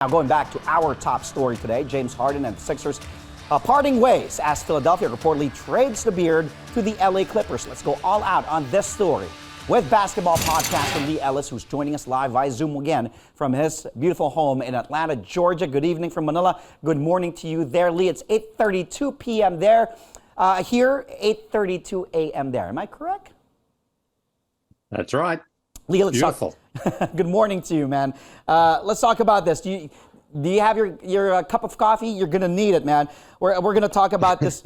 Now going back to our top story today, James Harden and the Sixers parting ways as Philadelphia reportedly trades the beard to the LA Clippers. Let's go all out on this story with basketball podcaster Leigh Ellis, who's joining us live via Zoom again from his beautiful home in Atlanta, Georgia. Good evening from Manila. Good morning to you there, Leigh. It's 8:32 p.m. there. Here, 8:32 a.m. there. Am I correct? That's right. Leigh, let's Beautiful. Good morning to you, man. Let's talk about this. Do you have your cup of coffee? You're going to need it, man. We're going to talk about this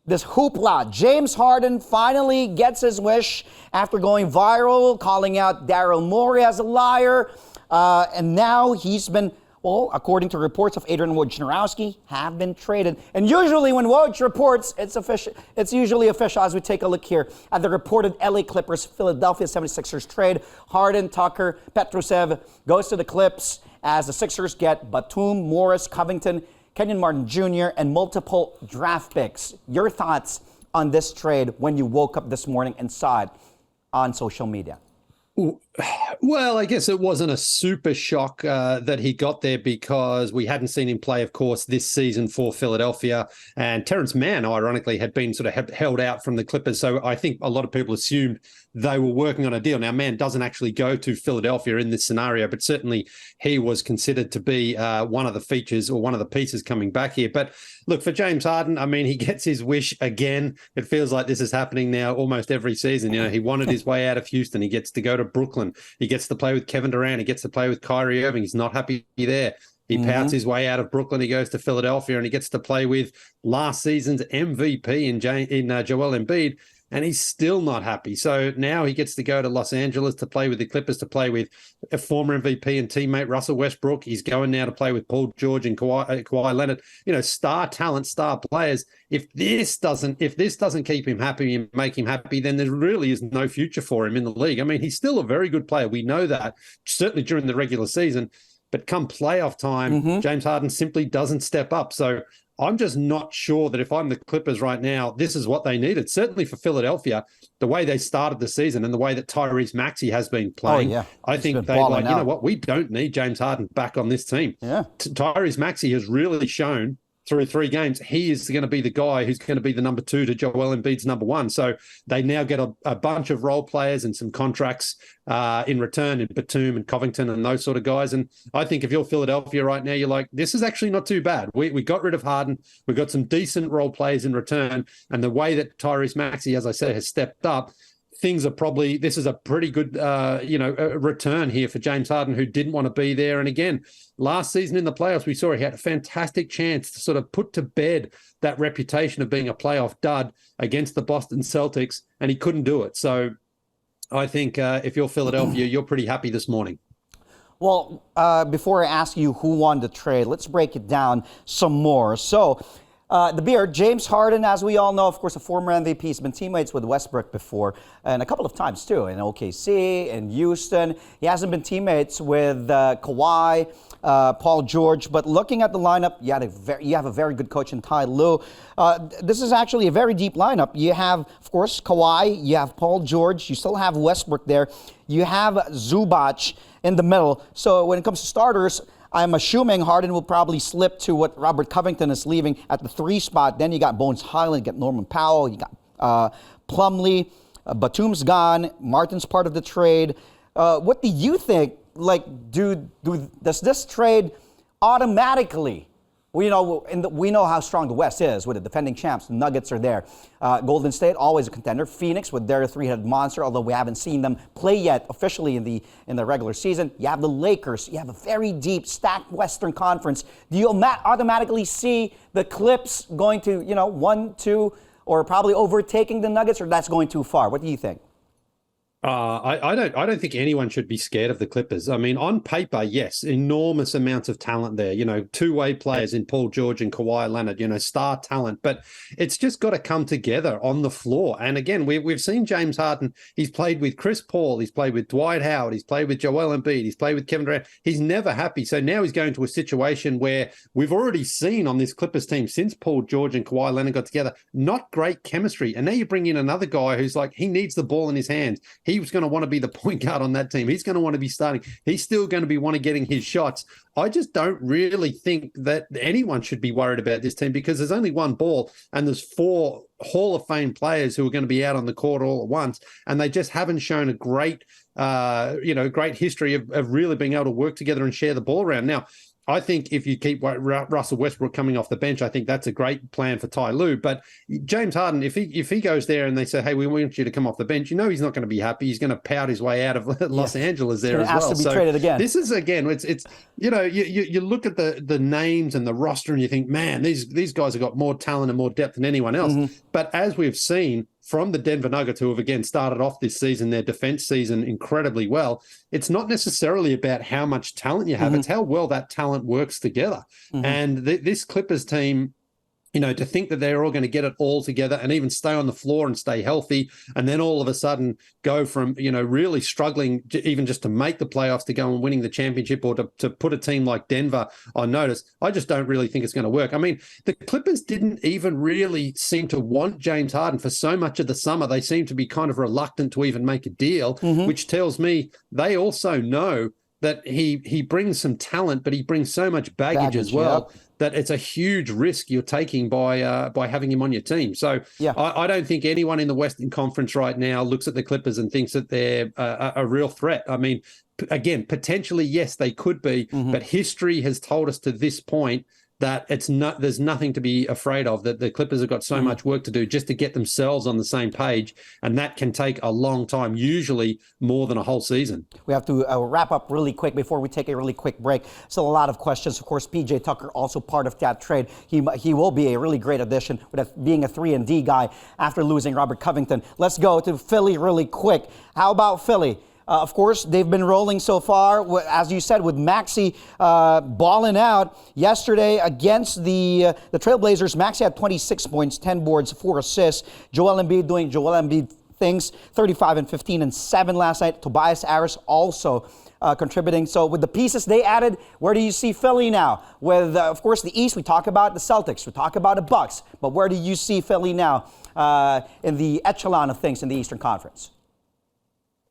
this hoopla. James Harden finally gets his wish after going viral, calling out Daryl Morey as a liar. And now he's been, well, according to reports of Adrian Wojnarowski, have been traded. And usually when Woj reports, it's official. It's usually official as we take a look here at the reported LA Clippers Philadelphia 76ers trade. Harden, Tucker, Petrusev goes to the Clips as the Sixers get Batum, Morris, Covington, Kenyon Martin Jr., and multiple draft picks. Your thoughts on this trade when you woke up this morning and saw it on social media? Well, I guess it wasn't a super shock that he got there because we hadn't seen him play, of course, this season for Philadelphia. And Terrence Mann, ironically, had been sort of held out from the Clippers. So I think a lot of people assumed they were working on a deal. Now, Mann doesn't actually go to Philadelphia in this scenario, but certainly he was considered to be one of the features or one of the pieces coming back here. But look, for James Harden, I mean, he gets his wish again. It feels like this is happening now almost every season. You know, he wanted his way out of Houston. He gets to go to Brooklyn. He gets to play with Kevin Durant. He gets to play with Kyrie Irving. He's not happy there. He pouts his way out of Brooklyn. He goes to Philadelphia and he gets to play with last season's MVP in Joel Embiid. And he's still not happy. So now he gets to go to Los Angeles to play with the Clippers, to play with a former MVP and teammate Russell Westbrook. He's going now to play with Paul George and Kawhi Leonard. You know, star talent, star players. If this doesn't keep him happy and make him happy, then there really is no future for him in the league. I mean, he's still a very good player. We know that, certainly during the regular season. But come playoff time, James Harden simply doesn't step up. So I'm just not sure that if I'm the Clippers right now, this is what they needed. Certainly for Philadelphia, the way they started the season and the way that Tyrese Maxey has been playing, I think they like, you know what, we don't need James Harden back on this team. Yeah. Tyrese Maxey has really shown through 3 games, he is going to be the guy who's going to be the number 2 to Joel Embiid's number 1. So they now get a bunch of role players and some contracts in return in Batum and Covington and those sort of guys. And I think if you're Philadelphia right now, you're like, this is actually not too bad. We got rid of Harden. We got some decent role players in return. And the way that Tyrese Maxey, as I said, has stepped up, this is a pretty good, return here for James Harden, who didn't want to be there. And again, last season in the playoffs, we saw he had a fantastic chance to sort of put to bed that reputation of being a playoff dud against the Boston Celtics, and he couldn't do it. So I think if you're Philadelphia, you're pretty happy this morning. Well, before I ask you who won the trade, let's break it down some more. So, the beard, James Harden, as we all know, of course, a former MVP, has been teammates with Westbrook before, and a couple of times too, in OKC, in Houston. He hasn't been teammates with Kawhi, Paul George, but looking at the lineup, you have a very good coach in Ty Lue. This is actually a very deep lineup. You have, of course, Kawhi, you have Paul George, you still have Westbrook there, you have Zubac in the middle. So when it comes to starters, I'm assuming Harden will probably slip to what Robert Covington is leaving at the 3 spot. Then you got Bones Highland, you got Norman Powell, you got Plumlee, Batum's gone, Martin's part of the trade. What do you think? Like, does this trade automatically? We know how strong the West is with the defending champs. The Nuggets are there. Golden State, always a contender. Phoenix with their 3-headed monster, although we haven't seen them play yet officially in the regular season. You have the Lakers. You have a very deep, stacked Western Conference. Do you automatically see the Clips going to, 1, 2, or probably overtaking the Nuggets, or that's going too far? What do you think? I don't think anyone should be scared of the Clippers. I mean, on paper, yes, enormous amounts of talent there. Two-way players in Paul George and Kawhi Leonard. Star talent. But it's just got to come together on the floor. And again, we've seen James Harden. He's played with Chris Paul. He's played with Dwight Howard. He's played with Joel Embiid. He's played with Kevin Durant. He's never happy. So now he's going to a situation where we've already seen on this Clippers team since Paul George and Kawhi Leonard got together, not great chemistry. And now you bring in another guy who's like, he needs the ball in his hands. He's going to want to be the point guard on that team. He's going to want to be starting. He's still going to be getting his shots. I just don't really think that anyone should be worried about this team because there's only one ball and there's 4 Hall of Fame players who are going to be out on the court all at once. And they just haven't shown a great history of really being able to work together and share the ball around. Now, I think if you keep Russell Westbrook coming off the bench, I think that's a great plan for Ty Lue. But James Harden, if he goes there and they say, hey, we want you to come off the bench, he's not going to be happy. He's going to pout his way out of Los Angeles there as well. To be traded again. This is, again, it's you look at the names and the roster and you think, man, these guys have got more talent and more depth than anyone else. Mm-hmm. But as we've seen from the Denver Nuggets, who have again started off this season, their defense season, incredibly well, it's not necessarily about how much talent you have, it's how well that talent works together. And this Clippers team, to think that they're all going to get it all together and even stay on the floor and stay healthy, and then all of a sudden go from, really struggling even just to make the playoffs to go and winning the championship or to put a team like Denver on notice, I just don't really think it's going to work. I mean, the Clippers didn't even really seem to want James Harden for so much of the summer. They seemed to be kind of reluctant to even make a deal, which tells me they also know that he brings some talent, but he brings so much baggage as well. Yep. That it's a huge risk you're taking by having him on your team. So I don't think anyone in the Western Conference right now looks at the Clippers and thinks that they're a real threat. I mean, again, potentially, yes, they could be, but history has told us to this point that there's nothing to be afraid of, that the Clippers have got so much work to do just to get themselves on the same page, and that can take a long time, usually more than a whole season. We have to wrap up really quick before we take a really quick break. Still a lot of questions. Of course, PJ Tucker also part of that trade. He will be a really great addition with being a 3-and-D guy after losing Robert Covington. Let's go to Philly really quick. How about Philly? Of course, they've been rolling so far, as you said, with Maxey balling out. Yesterday against the Trailblazers, Maxey had 26 points, 10 boards, 4 assists. Joel Embiid doing Joel Embiid things, 35 and 15 and 7 last night. Tobias Harris also contributing. So with the pieces they added, where do you see Philly now? With, of course, the East, we talk about the Celtics, we talk about the Bucks, but where do you see Philly now in the echelon of things in the Eastern Conference?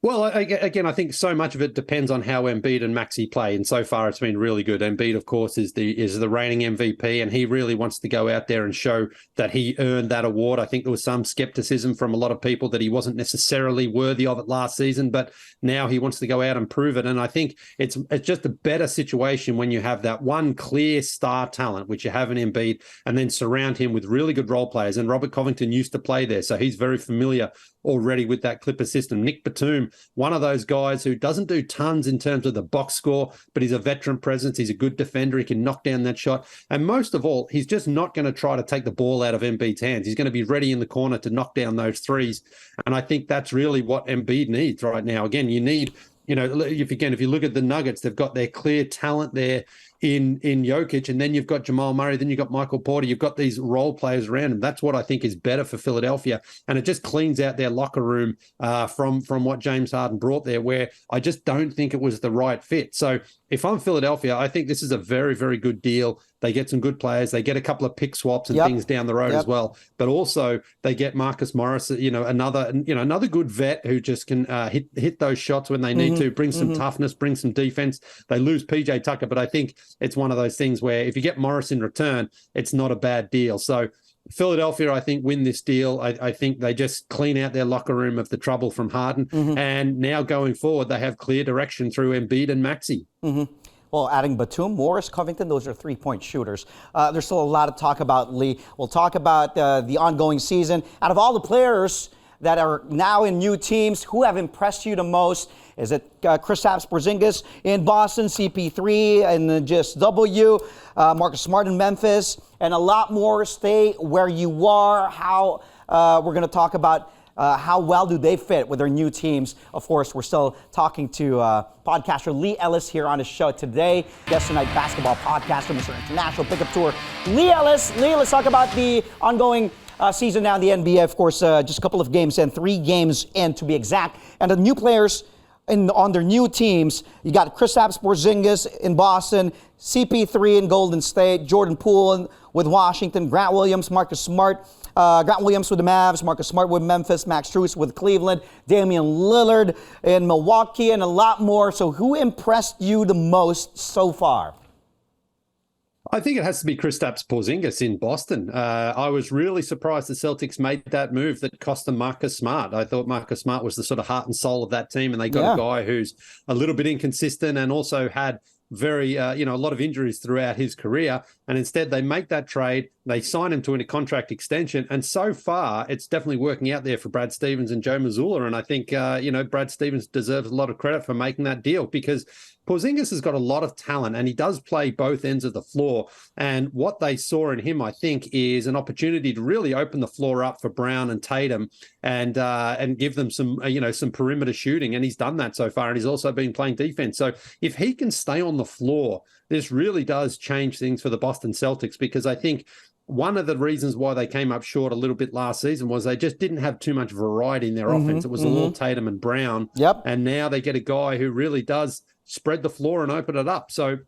Well, again, I think so much of it depends on how Embiid and Maxey play, and so far it's been really good. Embiid, of course, is the reigning MVP, and he really wants to go out there and show that he earned that award. I think there was some skepticism from a lot of people that he wasn't necessarily worthy of it last season, but now he wants to go out and prove it. And I think it's just a better situation when you have that one clear star talent, which you have in Embiid, and then surround him with really good role players. And Robert Covington used to play there, so he's very familiar already with that Clipper system. Nick Batum, one of those guys who doesn't do tons in terms of the box score, but he's a veteran presence. He's a good defender. He can knock down that shot. And most of all, he's just not going to try to take the ball out of Embiid's hands. He's going to be ready in the corner to knock down those threes. And I think that's really what Embiid needs right now. Again, you need, if you look at the Nuggets, they've got their clear talent there in Jokic, and then you've got Jamal Murray, then you've got Michael Porter, you've got these role players around him. That's what I think is better for Philadelphia, and it just cleans out their locker room from what James Harden brought there, where I just don't think it was the right fit. So if I'm Philadelphia, I think this is a very, very good deal. They get some good players. They get a couple of pick swaps and things down the road as well. But also they get Marcus Morris, another good vet who just can hit those shots when they need to, bring some toughness, bring some defense. They lose PJ Tucker, but I think it's one of those things where if you get Morris in return, it's not a bad deal. So Philadelphia, I think, win this deal. I think they just clean out their locker room of the trouble from Harden. And now going forward, they have clear direction through Embiid and Maxey. Well, adding Batum, Morris, Covington, those are 3-point shooters. There's still a lot of talk about Lee. We'll talk about the ongoing season. Out of all the players that are now in new teams, who have impressed you the most? Is it Kristaps Porzingis in Boston, CP3 and just W, Marcus Smart in Memphis, and a lot more? Stay where you are. How we're going to talk about how well do they fit with their new teams. Of course, we're still talking to podcaster Leigh Ellis here on his show today. Guest tonight, basketball podcaster, Mr. International Pickup Tour, Leigh Ellis. Leigh, let's talk about the ongoing season now in the NBA. Of course, just a couple of games in, 3 games in to be exact. And the new players on their new teams, you got Kristaps Porzingis in Boston, CP3 in Golden State, Jordan Poole with Washington, Grant Williams with the Mavs, Marcus Smart with Memphis, Max Strus with Cleveland, Damian Lillard in Milwaukee, and a lot more. So who impressed you the most so far? I think it has to be Kristaps Porzingis in Boston. I was really surprised the Celtics made that move that cost them Marcus Smart. I thought Marcus Smart was the sort of heart and soul of that team, and they got a guy who's a little bit inconsistent and also had a lot of injuries throughout his career. And instead they make that trade. They sign him to a contract extension. And so far, it's definitely working out there for Brad Stevens and Joe Mazzulla. And I think, Brad Stevens deserves a lot of credit for making that deal, because Porzingis has got a lot of talent and he does play both ends of the floor. And what they saw in him, I think, is an opportunity to really open the floor up for Brown and Tatum and give them some perimeter shooting. And he's done that so far. And he's also been playing defense. So if he can stay on the floor, this really does change things for the Boston Celtics, because I think one of the reasons why they came up short a little bit last season was they just didn't have too much variety in their offense. It was all Tatum and Brown. Yep. And now they get a guy who really does spread the floor and open it up. So,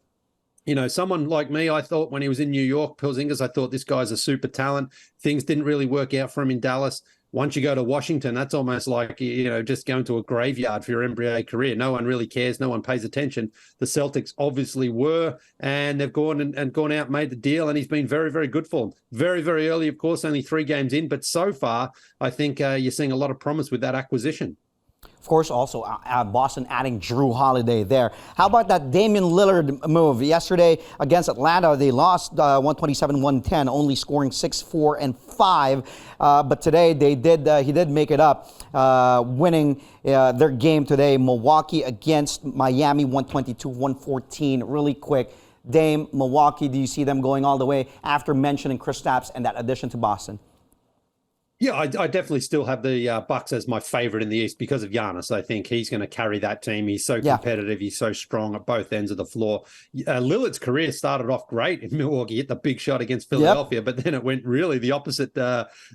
someone like me, I thought when he was in New York, Porzingis, I thought this guy's a super talent. Things didn't really work out for him in Dallas. Once you go to Washington, that's almost like, just going to a graveyard for your NBA career. No one really cares. No one pays attention. The Celtics obviously were, and they've gone and gone out, made the deal, and he's been very, very good for them. Very, very early, of course, only 3 games in. But so far, I think you're seeing a lot of promise with that acquisition. Of course, also Boston adding Drew Holiday there. How about that Damian Lillard move? Yesterday against Atlanta, they lost 127-110, only scoring 6, 4, and 5. But today he did make it up, winning their game today. Milwaukee against Miami, 122-114. Really quick, Dame, Milwaukee, do you see them going all the way after mentioning Kristaps and that addition to Boston? Yeah, I definitely still have the Bucks as my favorite in the East because of Giannis. I think he's going to carry that team. He's so competitive. He's so strong at both ends of the floor. Lillard's career started off great in Milwaukee, hit the big shot against Philadelphia, but then it went really the opposite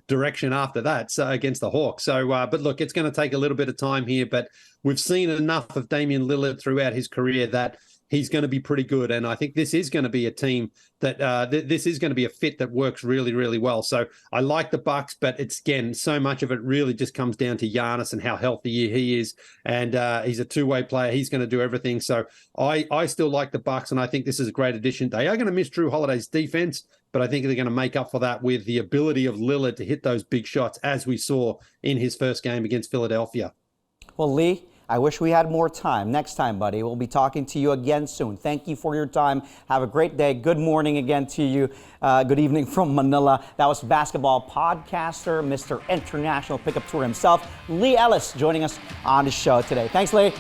direction after that, so against the Hawks. So, but look, it's going to take a little bit of time here, but we've seen enough of Damian Lillard throughout his career that he's going to be pretty good. And I think this is going to be a team that this is going to be a fit that works really, really well. So I like the Bucks, but it's, again, so much of it really just comes down to Giannis and how healthy he is. And he's a two-way player. He's going to do everything. So I still like the Bucks, and I think this is a great addition. They are going to miss Drew Holiday's defense, but I think they're going to make up for that with the ability of Lillard to hit those big shots, as we saw in his first game against Philadelphia. Well, Leigh, I wish we had more time. Next time, buddy, we'll be talking to you again soon. Thank you for your time. Have a great day. Good morning again to you. Good evening from Manila. That was basketball podcaster, Mr. International Pickup Tour himself, Leigh Ellis, joining us on the show today. Thanks, Leigh.